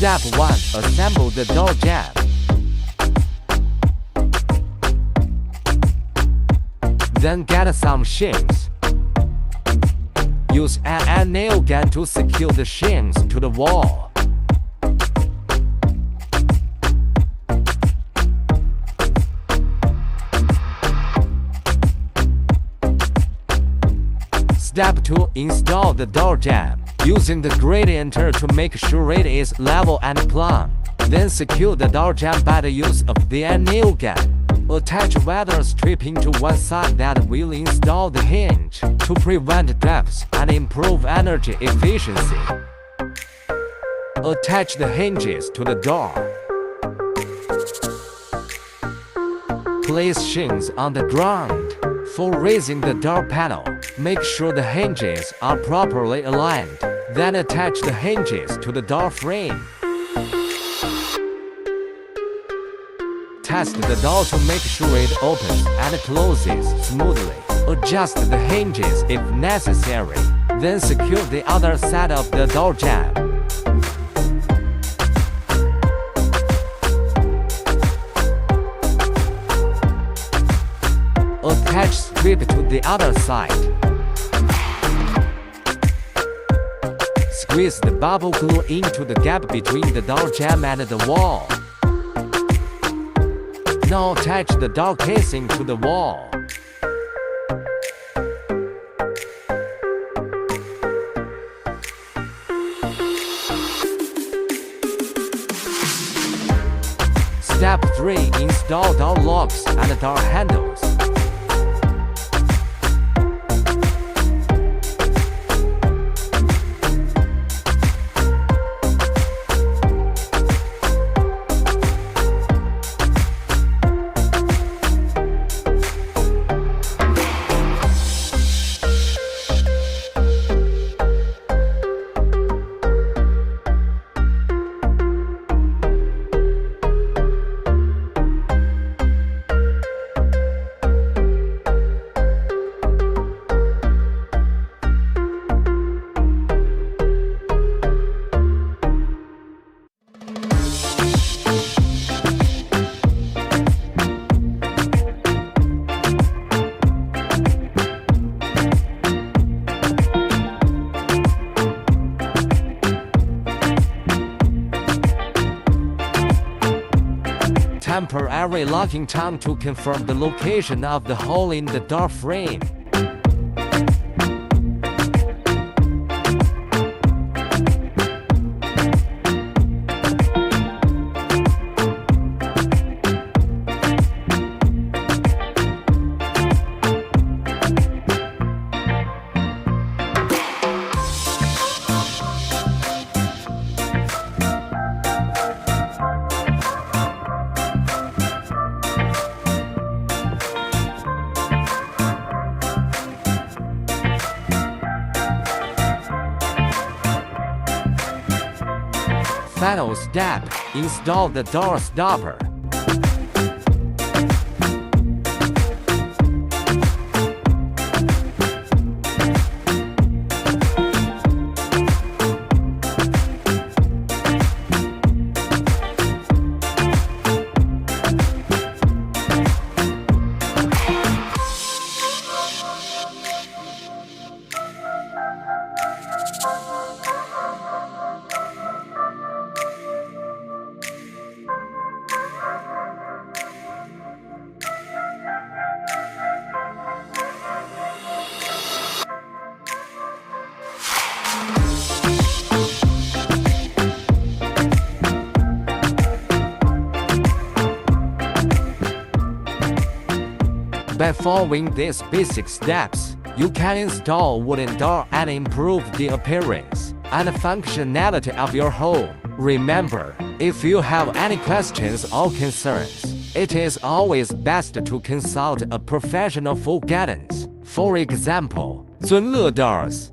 Step 1. Assemble the door jamb. Then get some shims. Use an nail gun to secure the shims to the wall. Step 2. Install the door jamb. Using the gradient to make sure it is level and plumb. Then secure the door jamb by the use of the nail gun. Attach weather stripping to one side that will install the hinge to prevent drafts and improve energy efficiency. Attach the hinges to the door. Place shims on the ground. For raising the door panel, make sure the hinges are properly aligned. Then attach the hinges to the door frame. Test the door to make sure it opens and closes smoothly. Adjust the hinges if necessary. Then secure the other side of the door jamb. Attach strip to the other side. Squeeze the bubble glue into the gap between the door jamb and the wall. Now attach the door casing to the wall. Step 3. Install door locks and door handles. Temporary locking tongue to confirm the location of the hole in the door frame. Final step. Install the door stopper. By following these basic steps, you can install wooden door and improve the appearance and functionality of your home. Remember, if you have any questions or concerns, it is always best to consult a professional for guidance. For example, Zonle Doors